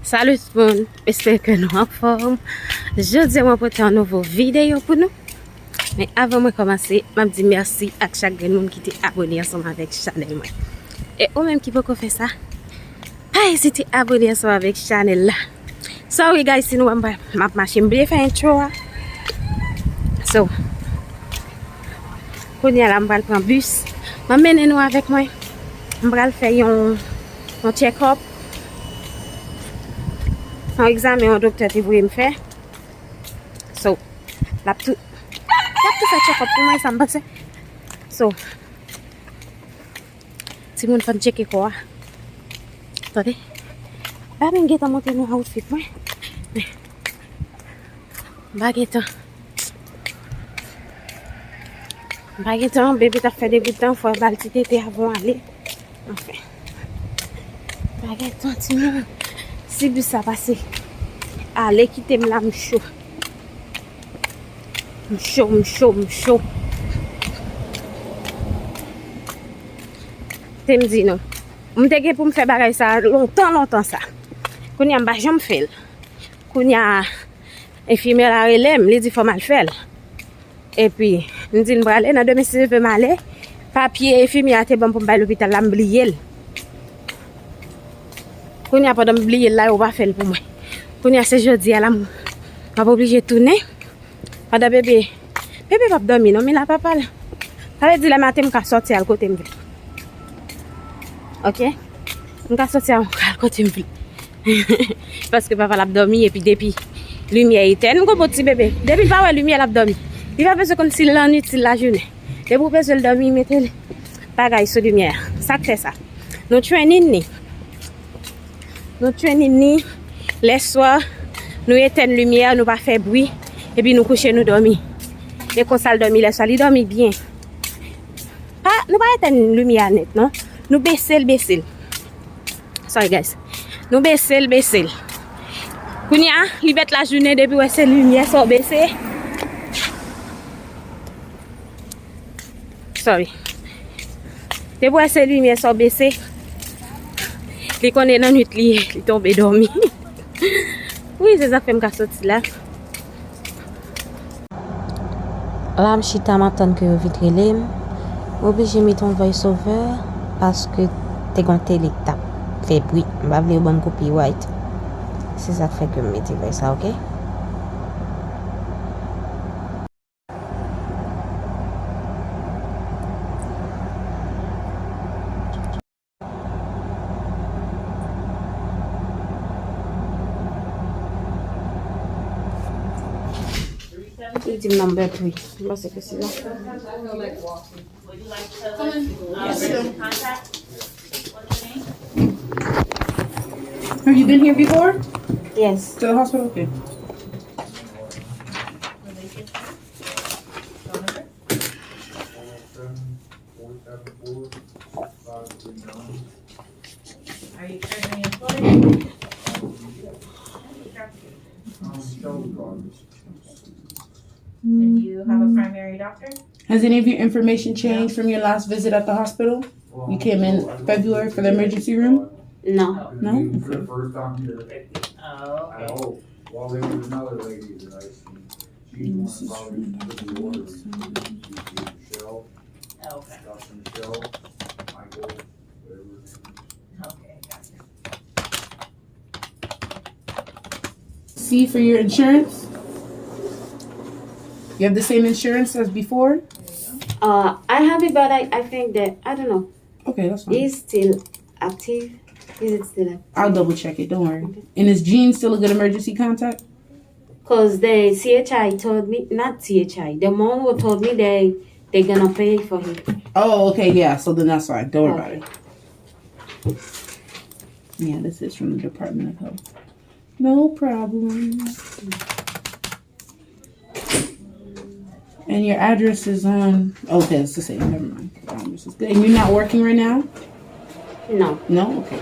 Salut tout le monde, j'espère que nous en forme. Je dis moi pour un nouveau vidéo pour nous. Mais avant de commencer, je dis merci à chaque monde qui est abonné ensemble avec la chaîne. Et ou même qui peut faire ça, pas hésiter à abonner ensemble avec la chaîne là. Sorry guys, si nous ma machine bien fait intro. So, quand il y a la m'bral prendre bus, m'emmène nous avec moi. M'bral faire un check-up. Un examen un docteur qui voulait me faire. So, la tout fait check-up pour moi, ça me passe. So, si vous voulez checker quoi, attendez. Pas bien que tu monté mon outfit, moi. Mais, baguette, bébé t'a fait des bouts de temps, faut balti tété avant d'aller. Enfin, baguette, petit monde. Si bus ça passe, allez, quittez-moi là, m'chaud. M'chaud. T'es me dit non. M'te pour me faire bagay ça longtemps ça. Quand y a pas jamais fait. Quand y a infirmière la relève, il dit faut mal faire. Et puis, me dit m'braler dans demain si je veux m'aller, papier infirmière était bon pour m'aller l'hôpital là m'oublier. Quand y a pas d'oublier là, on va faire pour moi. Quand y a ce jeudi là, on pas obligé de tourner. Pas bébé va dormir non mais là papa là. Ça veut dire le matin me sortir à côté me. OK? On va sortir à côté me. Parce que papa l'a dormi et puis depuis lumière éteinte, nous go petit bébé. Depuis pas ouais lumière l'a dormi. Il va faire comme si la nuit la journée. Depuis pour besoin de dormir mettez bagaille sur lumière. Ça fait ça. Nous training ni les soirs nous éteindre lumière, nous pas faire bruit et puis nous coucher nous dormir. Et qu'on s'all dormir les soirs, il dormit bien. Pas nous pas éteindre lumière net non. Nous baisser. Sorry guys. Nous baisser. Kounya, li bet la journée depuis ouais c'est lumière sont baissé. Sorry. Depuis ouais c'est lumière sont baissé. Li connaît dans nuit li tomber dormi. Oui, c'est ça fait me sorti là. Là, je suis m'attendre que vite relève. Obligé mettre ton voice over parce que t'es gonté l'étape. Fait bruit, on va vouloir bonne copie white. C'est ça fait que je mets ça, OK? Il dit number 3. Moi c'est que c'est là. Have you been here before? Yes. To the hospital? Okay. Are you currently employed? And do you have a primary doctor? Has any of your information changed from your last visit at the hospital? You came in February for the emergency room? No. No? This is the first time here. Oh, I okay. hope. Well, there was another lady that I seen. She's one probably the orders. Michelle, Okay. Dr. Michelle, Michael, whatever her name is. Okay, gotcha. C for your insurance? You have the same insurance as before? I have it, but I think that I don't know. Okay, that's fine. Is still active? Is it still active? I'll double check it, don't worry. Okay. And is Jean still a good emergency contact? Cause the CHI told me, not CHI, the mom who told me they're gonna pay for him. Oh, okay, yeah, so then that's fine. Don't worry about Okay. it. Yeah, this is from the Department of Health. No problem. And your address is on. Okay, it's the same. Never mind. The address is good. And you're not working right now? No. No? Okay.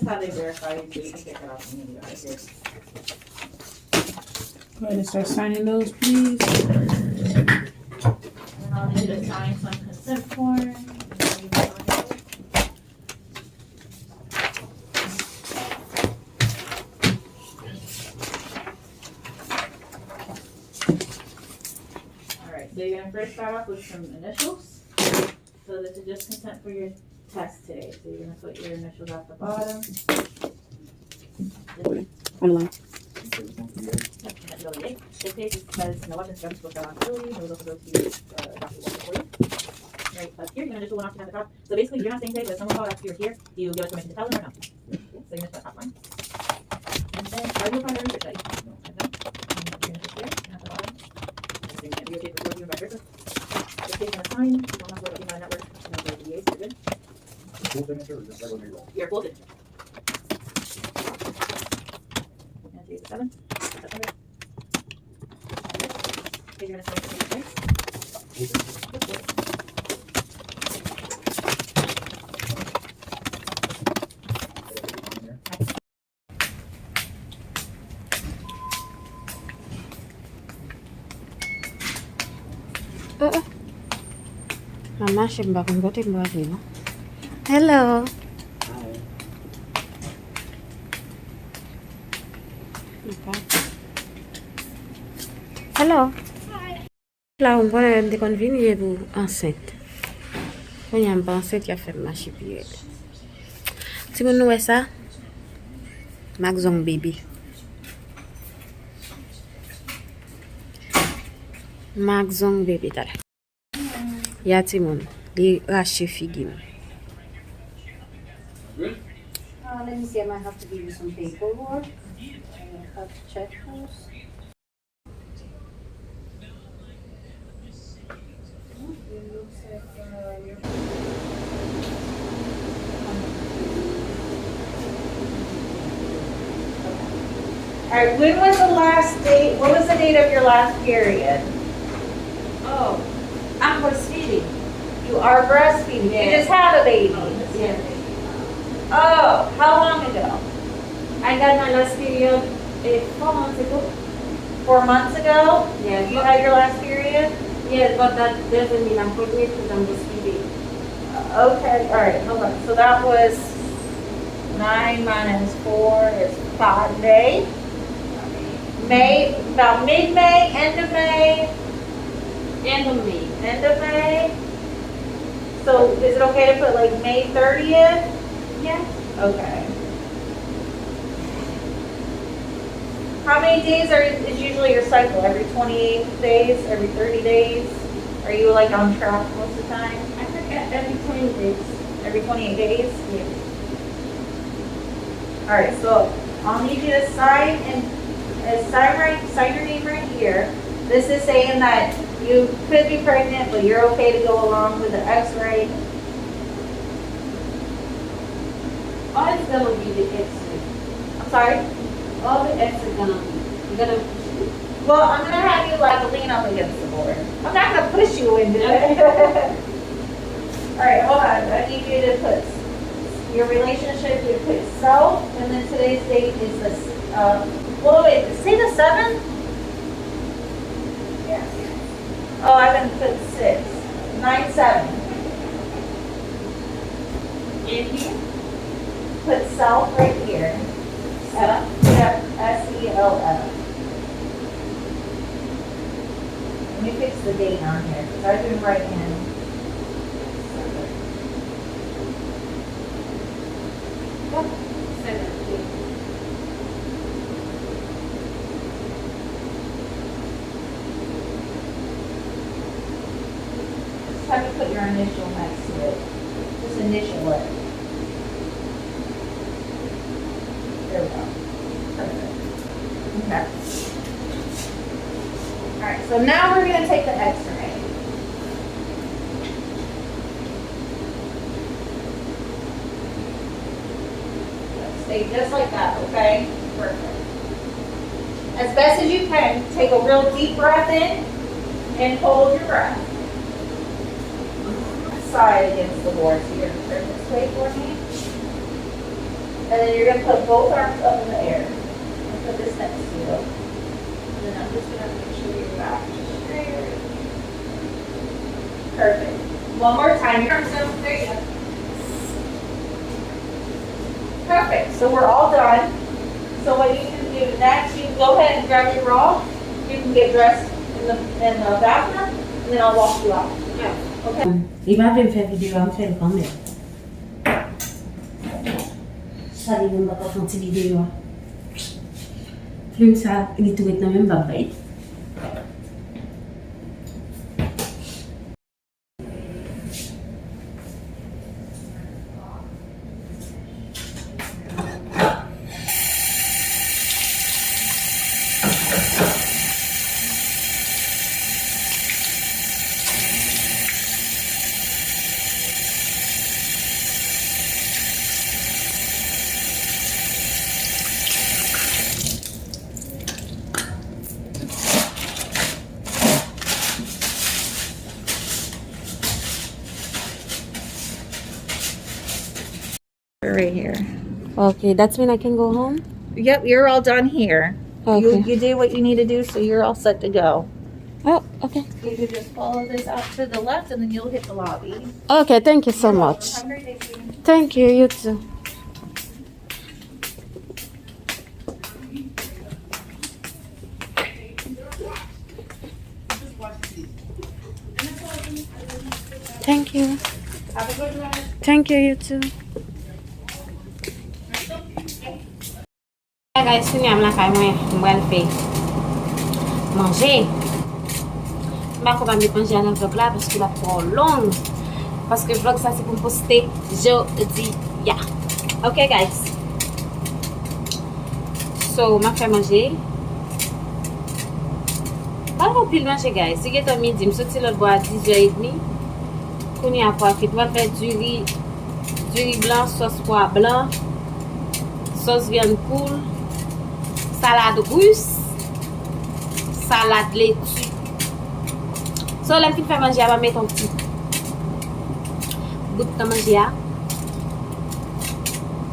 how they verify you, so you can pick it up when you guys here. Go ahead and start signing those, please. And I'll need you to sign some consent form. And then you can sign it. Alright, so you're gonna first start off with some initials. So this is just consent for your test today. So you're gonna put your initials at the bottom. On the line. This page says no weapons, guns, book, liability, no local go to Dr. Walker for you. Right up here, you're gonna just do one off at the top. So basically, you're not saying today, but if someone called after you're here, do you give us permission to tell them or no? So you're gonna put top line. And then, are you a primary research study? No. And then, you're gonna put here at the bottom. So you're gonna videotape, record you, and record. This page is gonna sign. You don't have to look at my network. No, the DAs, you're good. Full signature or just regular roll? Your full signature. And today's the 7th, September. Okay, you're gonna sign the page, Mama shimba kungote mbali no. Hello. Okay. Hello. La on va de convenir vous enceinte. Quand y a un enceinte, il a fait marcher pied. Si vous nous ça, Maxon baby. Maxon baby tala. Ya Timon, di rache figi. Let me see, I might have to give you some paperwork. I have to check those. All right, when was the last date, what was the date of your last period? Oh, I'm breastfeeding. You are breastfeeding, you Yes. just had a baby. Yeah. Oh, how long ago? I got my last period 4 months ago. 4 months ago? Yes. You had your last period? Yes, but that doesn't mean I'm pregnant because I'm breastfeeding. Okay, all right, hold on. So that was 9 minus 4 is 5 days. May, about mid-May, end of May, End of May. end of May. So is it okay to put like May 30th? Yeah. Okay. How many days is usually your cycle? Every 28 days? Every 30 days? Are you like on track most of the time? I forget every 20 days. Every 28 days? Yeah. All right, so I'll need you to sign and sign your name right here. This is saying that you could be pregnant, but you're okay to go along with the x-ray. All it's gonna be the X-ray. I'm sorry? All the X is gonna be. You're gonna Well, I'm gonna have you like lean up against the board. I'm not gonna push you into it. All right, hold on. I need you to put your relationship. You put self, and then today's date is the. Well, wait. Say the 7th. Yes. Oh, I'm gonna put 6. 9/7. in here. Put self right here. Yep. SELF. Let me fix the date on here because I've been writing. What? 17. Just have you put your initial next to it. Just initial it. There we go. Perfect. Okay. All right, so now we're going to take the x-ray. Stay just like that, okay? Perfect. As best as you can, take a real deep breath in and hold your breath. Side against the board. So you're going to turn this way for me. And then you're gonna put both arms up in the air. I'll put this next to you. And then I'm just gonna make sure your back is straight. Perfect. One more time. Your arms up. There you go. Perfect. So we're all done. So what you can do next, you can go ahead and grab your bra. You can get dressed in the bathroom, and then I'll wash you out. Yeah. Okay. Il va me faire vidéo, on fait quand même. Ça, il va pas faire une vidéo. Plus ça, il est tout dans même pas vrai. Right here. Okay, that's when I can go home? Yep, you're all done here. Okay. You did what you need to do, so you're all set to go. Oh, okay. You can just follow this out to the left, and then you'll hit the lobby. Okay, thank you so much. Have a great day, sweetie. Thank you, you too. Thank you. Have a good night. Thank you, you too. Hey guys, fini am la kay mwen mwen fe manger. Ma ko ba me manger nan vlog la parce que la trop long. Parce que vlog ça c'est pour poster jeudi. Yeah. Okay guys. So, ma fait manger. Pas trop pile manger guys. Si get midi, me sorti l'autre bois à 10h30. Kouni a pas fait, va faire du riz blanc, sauce pois blanc, sauce viande poule, salade russe, salade laitue. So, la petite fait manger, elle va mettre un petit bout de manger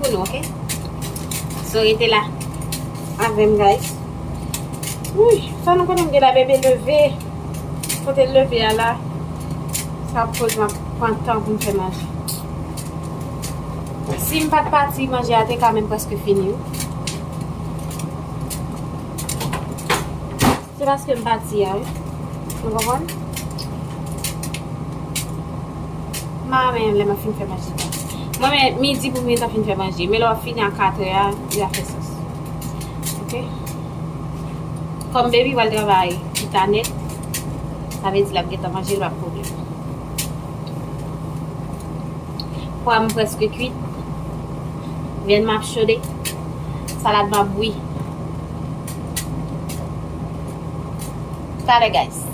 pour nous, ok? So, était là. Avem, guys. Oui, ça nous connaît que la bébé levé. Faut elle lever là. Ça pose ma prendre temps pour me faire manger. Si je ne pas partir manger, c'est quand même presque fini. C'est parce que je parti là. Vous comprenez? Maman, elle m'a fini faire manger. Moi, midi pour moi, je faire manger. Mais là, fini à 4h, il a fait ça. Ok? Comme bébé va travailler, il est net. Ça veut dire qu'il a mangé le problème. Pomme presque cuite. Viande m'a chaudé. Salade m'a bouillie. Ça les guys.